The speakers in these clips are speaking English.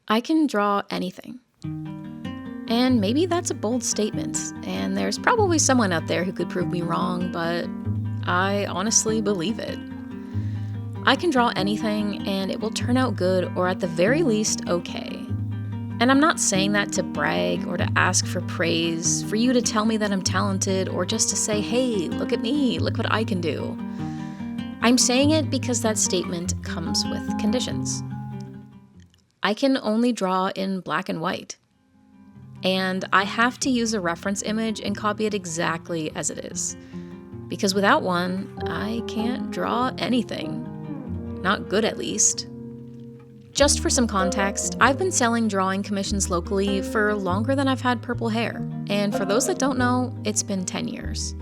I can draw anything. And maybe that's a bold statement, and there's probably someone out there who could prove me wrong, but I honestly believe it. I can draw anything, and it will turn out good, or at the very least, okay. And I'm not saying that to brag or to ask for praise, for you to tell me that I'm talented, or just to say, hey, look at me, look what I can do. I'm saying it because that statement comes with conditions. I can only draw in black and white. And I have to use a reference image and copy it exactly as it is. Because without one, I can't draw anything. Not good, at least. Just for some context, I've been selling drawing commissions locally for longer than I've had purple hair. And for those that don't know, it's been 10 years.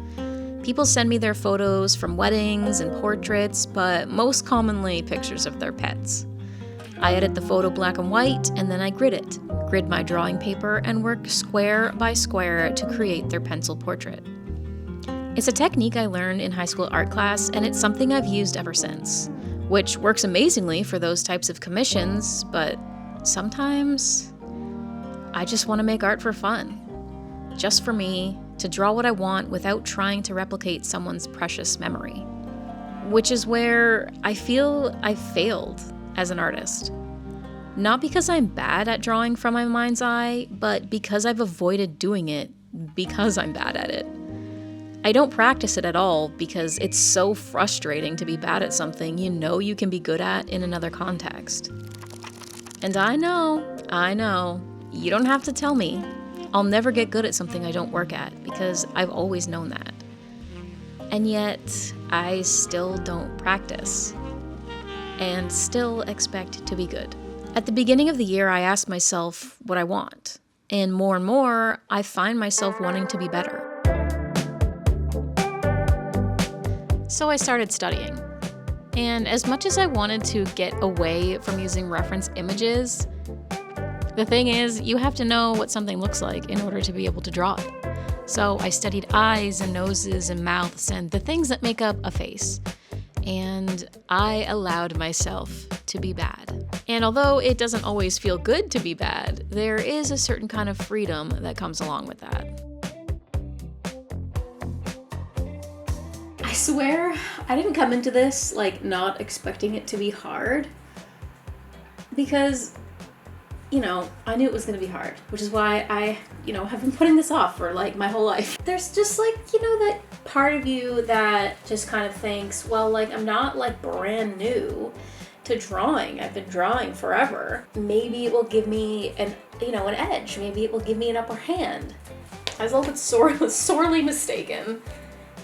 People send me their photos from weddings and portraits, but most commonly pictures of their pets. I edit the photo black and white, and then I grid my drawing paper, and work square by square to create their pencil portrait. It's a technique I learned in high school art class, and it's something I've used ever since, which works amazingly for those types of commissions, but sometimes I just want to make art for fun. Just for me, to draw what I want without trying to replicate someone's precious memory. Which is where I feel I failed as an artist. Not because I'm bad at drawing from my mind's eye, but because I've avoided doing it because I'm bad at it. I don't practice it at all because it's so frustrating to be bad at something you know you can be good at in another context. And I know, you don't have to tell me. I'll never get good at something I don't work at because I've always known that. And yet, I still don't practice and still expect to be good. At the beginning of the year, I asked myself what I want, and more, I find myself wanting to be better. So I started studying. And as much as I wanted to get away from using reference images, the thing is, you have to know what something looks like in order to be able to draw it. So I studied eyes and noses and mouths and the things that make up a face. And I allowed myself to be bad. And although it doesn't always feel good to be bad, there is a certain kind of freedom that comes along with that. I swear, I didn't come into this not expecting it to be hard. Because, I knew it was going to be hard, which is why I, have been putting this off for my whole life. There's just that part of you that just kind of thinks, well, I'm not brand new to drawing. I've been drawing forever. Maybe it will give me an edge. Maybe it will give me an upper hand. I was a little bit sorely mistaken.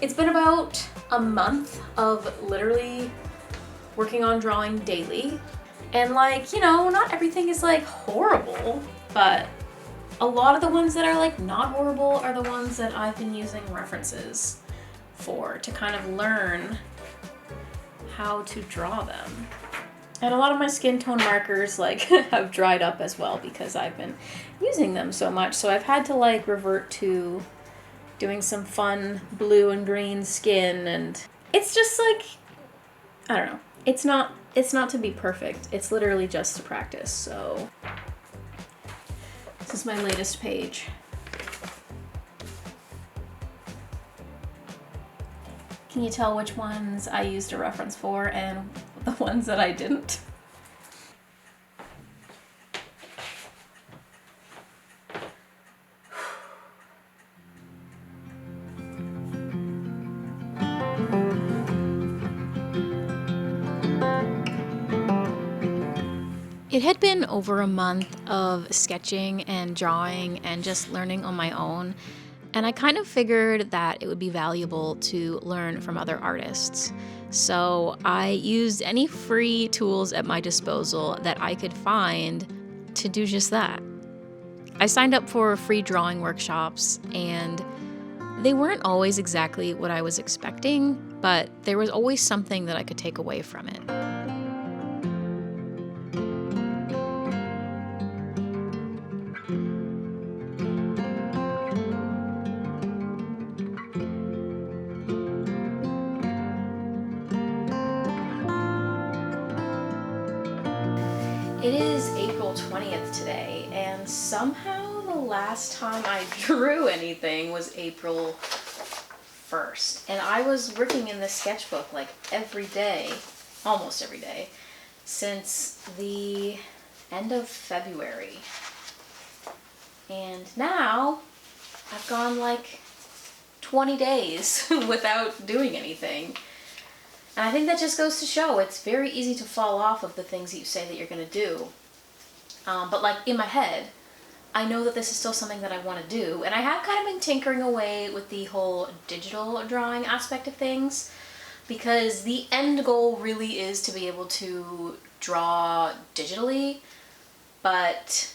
It's been about a month of literally working on drawing daily. And not everything is horrible, but a lot of the ones that are not horrible are the ones that I've been using references for to kind of learn how to draw them. And a lot of my skin tone markers have dried up as well because I've been using them so much. So I've had to revert to doing some fun blue and green skin, and it's just I don't know. It's not to be perfect. It's literally just to practice. So this is my latest page. Can you tell which ones I used a reference for and the ones that I didn't? It had been over a month of sketching and drawing and just learning on my own, and I kind of figured that it would be valuable to learn from other artists. So I used any free tools at my disposal that I could find to do just that. I signed up for free drawing workshops, and they weren't always exactly what I was expecting, but there was always something that I could take away from it. It is April April 20th today, and somehow the last time I drew anything was April 1st. And I was working in this sketchbook like every day, almost every day, since the end of February. And now I've gone like 20 days without doing anything. And I think that just goes to show it's very easy to fall off of the things that you say that you're going to do. But like in my head, I know that this is still something that I want to do. And I have kind of been tinkering away with the whole digital drawing aspect of things, because the end goal really is to be able to draw digitally. But,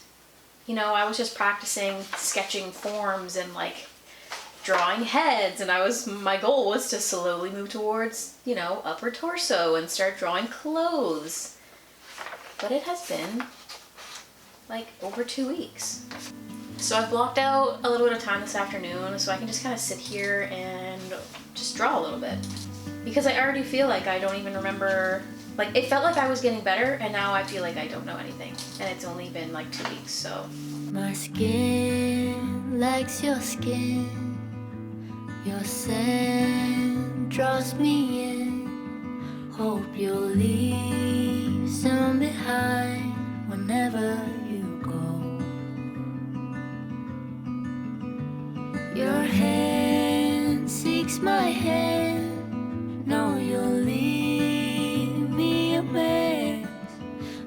you know, I was just practicing sketching forms and like drawing heads, and my goal was to slowly move towards, you know, upper torso and start drawing clothes. But it has been like over 2 weeks. So I've blocked out a little bit of time this afternoon so I can just kind of sit here and just draw a little bit. Because I already feel like I don't even remember, like it felt like I was getting better, and now I feel like I don't know anything. And it's only been like 2 weeks, so. My skin likes your skin. Your scent draws me in. Hope you'll leave some behind whenever you go. Your hand seeks my hand. Know you'll leave me a mess,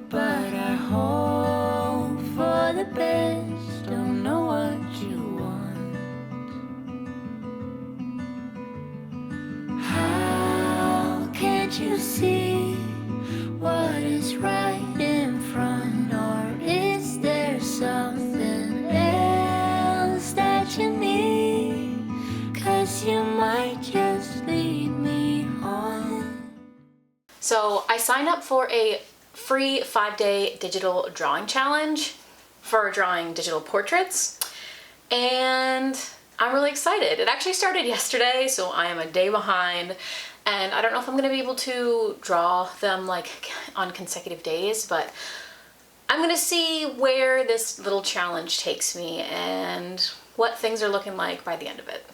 but I hope for the best. Don't know what you want. How can't you see what is right in front? Or is there something else that you need? 'Cause you might just lead me on. So I signed up for a free 5-day digital drawing challenge for drawing digital portraits, and I'm really excited. It actually started yesterday, so I am a day behind, and I don't know if I'm gonna be able to draw them like on consecutive days, but I'm gonna see where this little challenge takes me and what things are looking like by the end of it.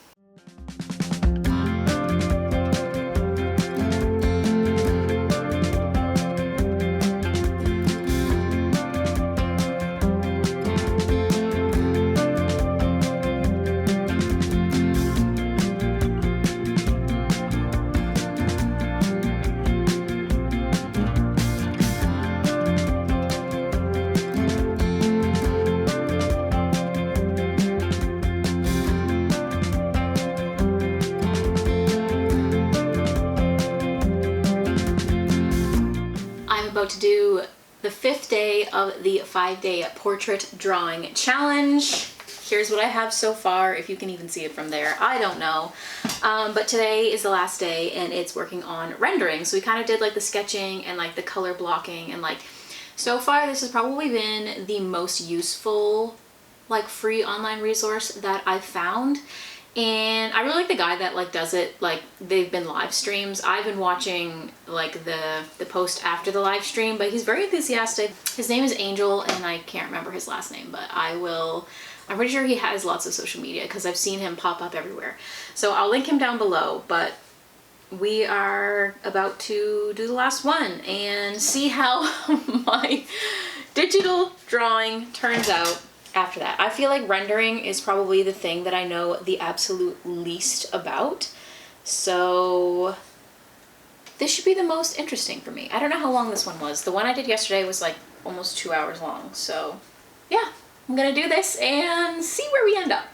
To do the 5th day of the 5-day portrait drawing challenge. Here's what I have so far, if you can even see it from there, I don't know. But today is the last day and it's working on rendering. So we kind of did like the sketching and like the color blocking, and like so far this has probably been the most useful like free online resource that I've found. And I really like the guy that like does it, like they've been live streams. I've been watching like the post after the live stream, but he's very enthusiastic. His name is Angel, and I can't remember his last name, but I'm pretty sure he has lots of social media because I've seen him pop up everywhere. So I'll link him down below, but we are about to do the last one and see how my digital drawing turns out. After that, I feel like rendering is probably the thing that I know the absolute least about. So this should be the most interesting for me. I don't know how long this one was. The one I did yesterday was like almost 2 hours long. So yeah, I'm gonna do this and see where we end up.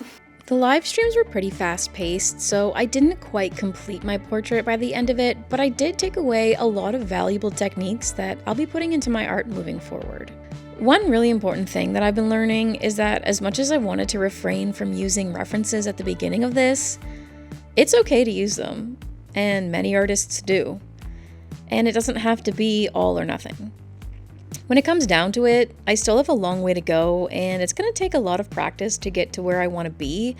The live streams were pretty fast paced, so I didn't quite complete my portrait by the end of it, but I did take away a lot of valuable techniques that I'll be putting into my art moving forward. One really important thing that I've been learning is that as much as I wanted to refrain from using references at the beginning of this, it's okay to use them, and many artists do. And it doesn't have to be all or nothing. When it comes down to it, I still have a long way to go, and it's going to take a lot of practice to get to where I want to be,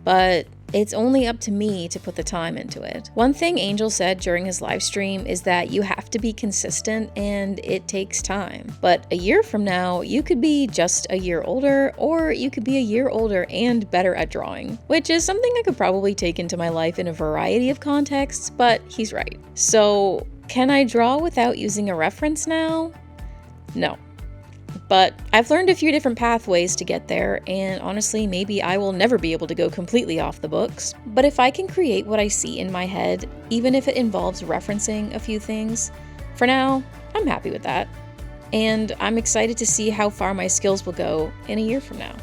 but it's only up to me to put the time into it. One thing Angel said during his live stream is that you have to be consistent and it takes time. But a year from now, you could be just a year older, or you could be a year older and better at drawing, which is something I could probably take into my life in a variety of contexts, but he's right. So, can I draw without using a reference now? No. But I've learned a few different pathways to get there, and honestly, maybe I will never be able to go completely off the books. But if I can create what I see in my head, even if it involves referencing a few things, for now, I'm happy with that. And I'm excited to see how far my skills will go in a year from now.